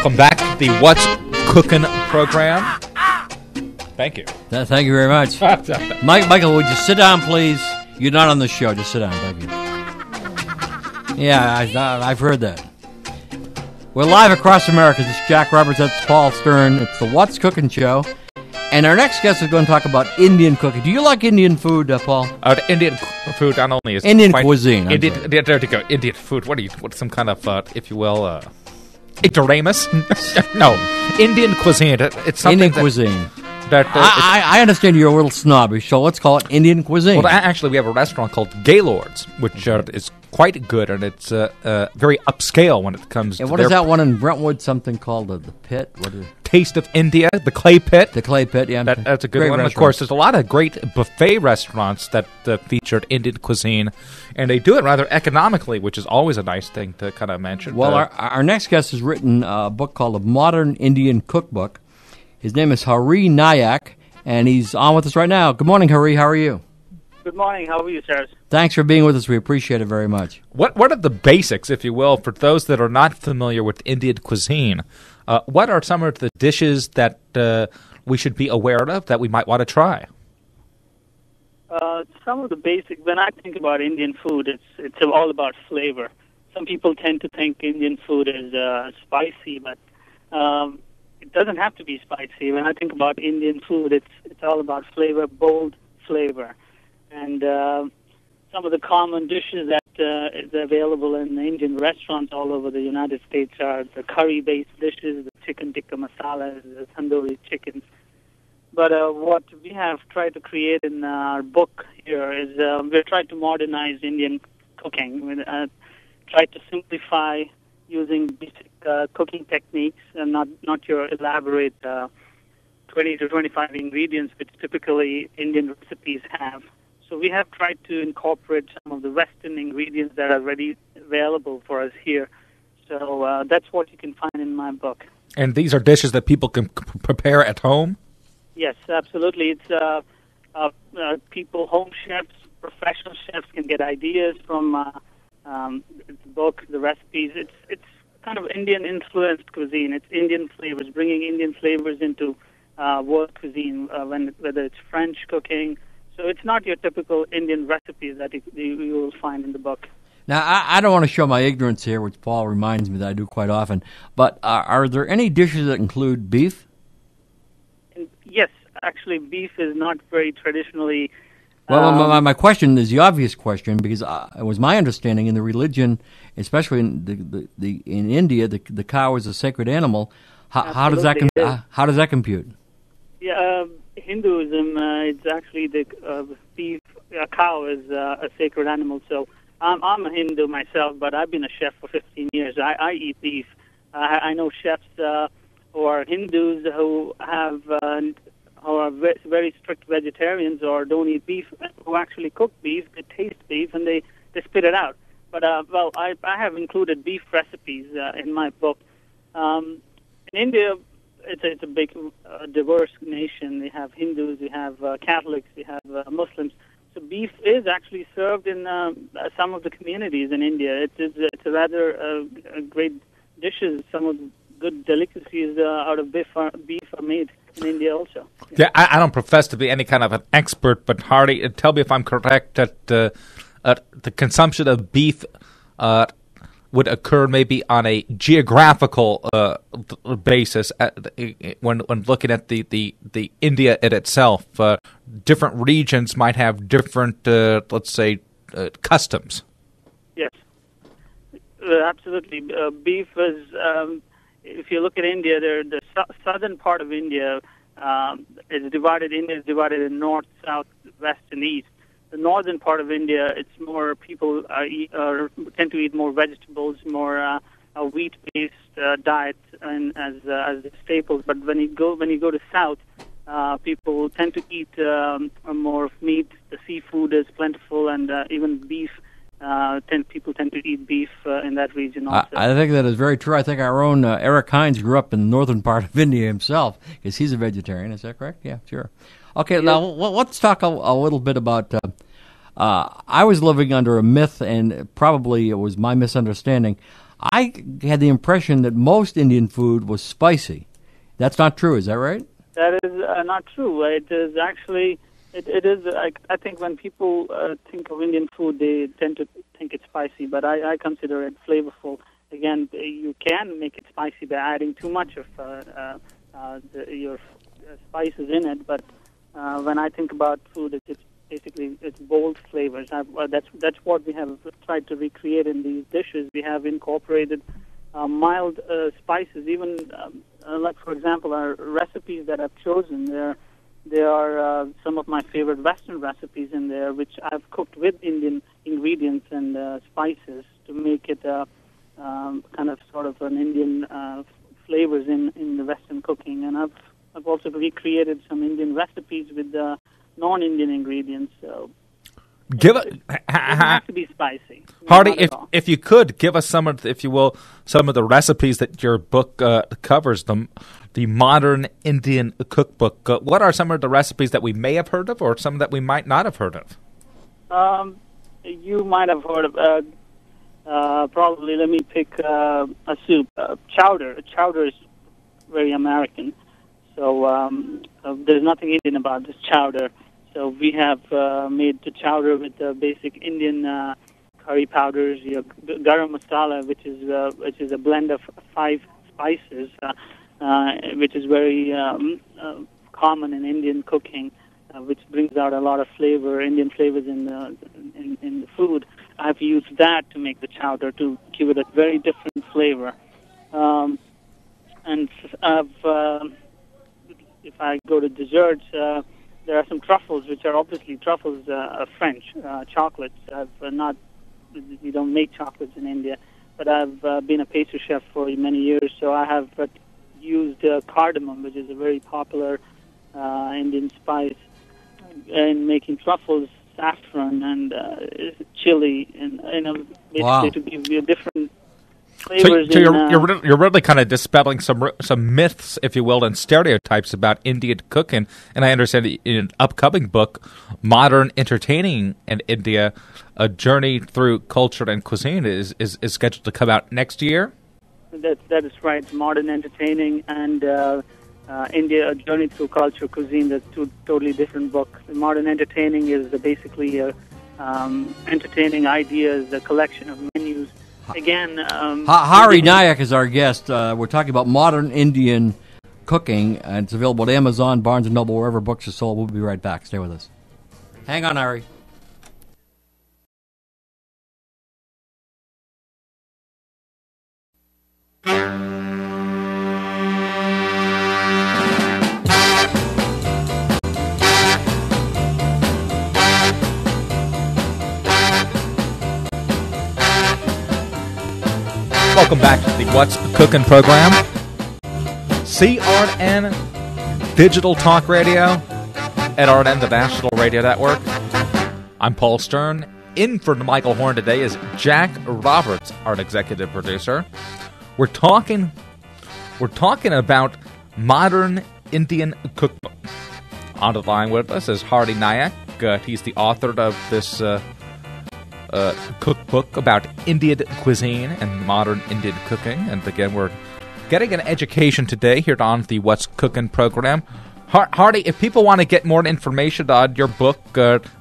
welcome back to the What's Cooking program. Thank you. Thank you very much. Michael, would you sit down, please? You're not on the show. Just sit down. Thank you. Yeah, I've heard that. We're live across America. This is Jack Roberts. That's Paul Stern. It's the What's Cooking show. And our next guest is going to talk about Indian cooking. Do you like Indian food, Paul? Indian food not only is Indian cuisine. There you go. Indian food. What some kind of, if you will, ignoramus? No, Indian cuisine. It's something Indian cuisine. That, I understand you're a little snobbish, so let's call it Indian cuisine. Well, actually, we have a restaurant called Gaylord's, which is quite good, and it's very upscale when it comes and to what is that one in Brentwood, something called the Pit? What is it? Taste of India, the Clay Pit. The Clay Pit, yeah. That's a good Great one. Restaurant. Of course, there's a lot of great buffet restaurants that featured Indian cuisine, and they do it rather economically, which is always a nice thing to kind of mention. Well, our next guest has written a book called A Modern Indian Cookbook. His name is Hari Nayak, and he's on with us right now. Good morning, Hari. How are you? Good morning. How are you, sir? Thanks for being with us. We appreciate it very much. What are the basics, if you will, for those that are not familiar with Indian cuisine? What are some of the dishes that we should be aware of that we might want to try? Some of the basic. When I think about Indian food, it's all about flavor. Some people tend to think Indian food is spicy, but it doesn't have to be spicy. When I think about Indian food, it's all about flavor, bold flavor. And some of the common dishes that is available in Indian restaurants all over the United States are the curry-based dishes, the chicken tikka masala, the tandoori chickens. But what we have tried to create in our book here is we've tried to modernize Indian cooking. We tried to simplify using basic cooking techniques and not your elaborate 20 to 25 ingredients which typically Indian recipes have. So we have tried to incorporate some of the Western ingredients that are already available for us here. So that's what you can find in my book. And these are dishes that people can prepare at home? Yes, absolutely. It's people, home chefs, professional chefs can get ideas from the book, the recipes. It's kind of Indian-influenced cuisine. It's Indian flavors, bringing Indian flavors into world cuisine, whether it's French cooking. So it's not your typical Indian recipes that you will find in the book. Now, I don't want to show my ignorance here, which Paul reminds me that I do quite often, but are there any dishes that include beef? Yes, actually, beef is not very traditionally... Well, my question is the obvious question, because it was my understanding in the religion, especially in in India, the cow is a sacred animal. How does that compute? Yeah, Hinduism, it's actually the beef. A cow is a sacred animal. So I'm a Hindu myself, but I've been a chef for 15 years. I eat beef. I know chefs who are Hindus who have who are very strict vegetarians or don't eat beef, who actually cook beef, they taste beef, and they spit it out. But, I have included beef recipes in my book. In India, it's a big, diverse nation. We have Hindus, we have Catholics, we have Muslims. So beef is actually served in some of the communities in India. It's a rather great dishes. Some of the good delicacies out of beef are made in India also. Yeah, I don't profess to be any kind of an expert, but Hardy, tell me if I'm correct that the consumption of beef would occur maybe on a geographical basis when looking at the India in itself. Different regions might have different, let's say, customs. Yes, absolutely. Beef is... if you look at India, the southern part of India is divided. India is divided in north, south, west, and east. The northern part of India, it's more people tend to eat more vegetables, more a wheat-based diet, and as staples. But when you go to south, people tend to eat more meat. The seafood is plentiful, and even beef. People tend to eat beef in that region also. I think that is very true. I think our own Eric Hines grew up in the northern part of India himself, because he's a vegetarian. Is that correct? Yeah, sure. Okay, now let's talk a little bit about... I was living under a myth, and probably it was my misunderstanding. I had the impression that most Indian food was spicy. That's not true, is that right? That is not true. It is actually, it is, I think when people think of Indian food, they tend to think it's spicy, but I consider it flavorful. Again, you can make it spicy by adding too much of your spices in it, but when I think about food, it's basically it's bold flavors. That's what we have tried to recreate in these dishes. We have incorporated mild spices, even like, for example, our recipes that I've chosen. There are some of my favorite Western recipes in there, which I've cooked with Indian ingredients and spices to make it kind of sort of an Indian flavors in the Western cooking. And I've also recreated some Indian recipes with non-Indian ingredients. So it has to be spicy. Hardy, if you could give us some of the recipes that your book covers, the modern Indian cookbook. What are some of the recipes that we may have heard of, or some that we might not have heard of? You might have heard of. Probably, let me pick a soup. Chowder. Chowder is very American, so there's nothing Indian about this chowder. So we have made the chowder with the basic Indian curry powders, garam masala, which is a blend of 5 spices, which is very common in Indian cooking, which brings out a lot of flavor, Indian flavors in the food. I've used that to make the chowder to give it a very different flavor. And if I go to desserts, there are some truffles, which are obviously truffles, French chocolates. We don't make chocolates in India, but I've been a pastry chef for many years, so I have used cardamom, which is a very popular Indian spice, in making truffles, saffron, and chili, and basically to give you different flavors. So you're really kind of dispelling some myths, if you will, and stereotypes about Indian cooking. And I understand that in an upcoming book, Modern Entertaining in India, A Journey Through Culture and Cuisine, is scheduled to come out next year. That is right. Modern Entertaining and India, A Journey Through Culture, Cuisine. That's 2 totally different books. Modern Entertaining is basically entertaining ideas, a collection of menus. Again, Hari Nayak is our guest. We're talking about modern Indian cooking, and it's available at Amazon, Barnes & Noble, wherever books are sold. We'll be right back. Stay with us. Hang on, Hari. Welcome back to the What's Cooking program. CRN Digital Talk Radio, NRN, the National Radio Network. I'm Paul Stern. In for Michael Horn today is Jack Roberts, our executive producer. We're talking about modern Indian cookbook. On the line with us is Hari Nayak. He's the author of this cookbook about Indian cuisine and modern Indian cooking. And again, we're getting an education today here on the What's Cooking program. Hardy, if people want to get more information on your book,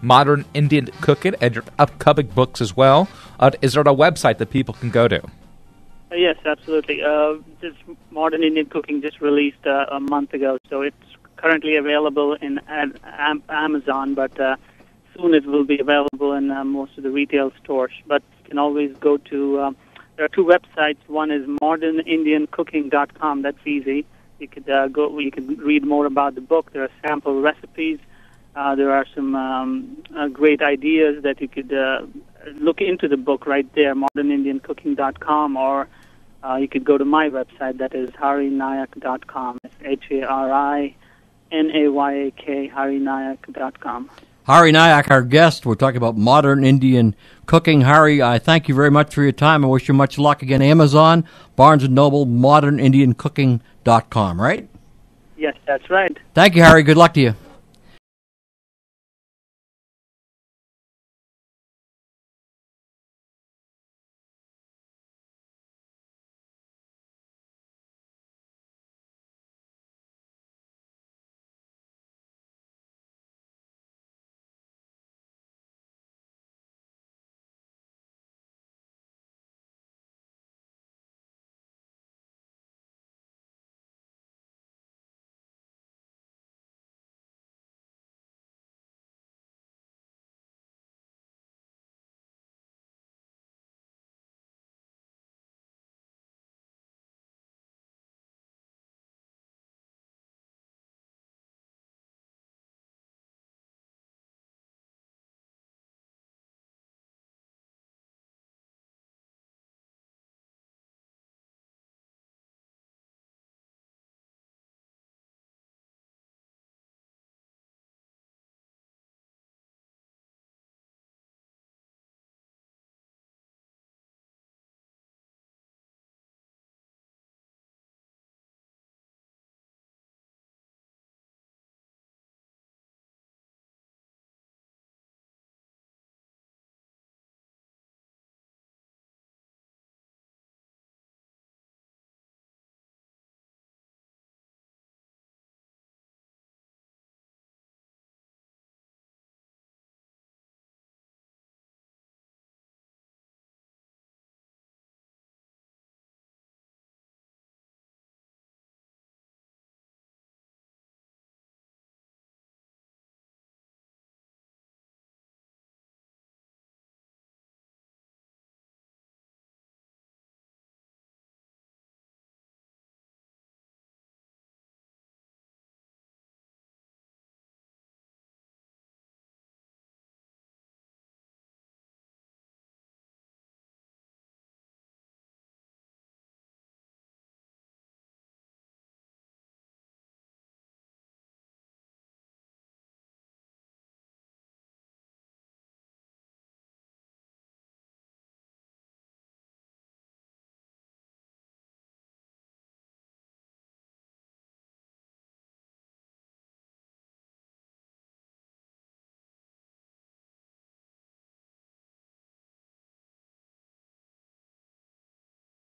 Modern Indian Cooking, and your upcoming books as well, is there a website that people can go to? Yes, absolutely. This Modern Indian Cooking just released a month ago, so it's currently available in Amazon, but soon it will be available in most of the retail stores. But you can always go to, there are 2 websites. One is modernindiancooking.com. That's easy. You could you can read more about the book. There are sample recipes. There are some great ideas that you could look into the book right there, modernindiancooking.com, or you could go to my website, that is harinayak.com. It's HARINAYAK, harinayak.com. Hari Nayak, our guest. We're talking about modern Indian cooking. Hari, I thank you very much for your time. I wish you much luck. Again, Amazon, Barnes & Noble, modernindiancooking.com, right? Yes, that's right. Thank you, Hari. Good luck to you.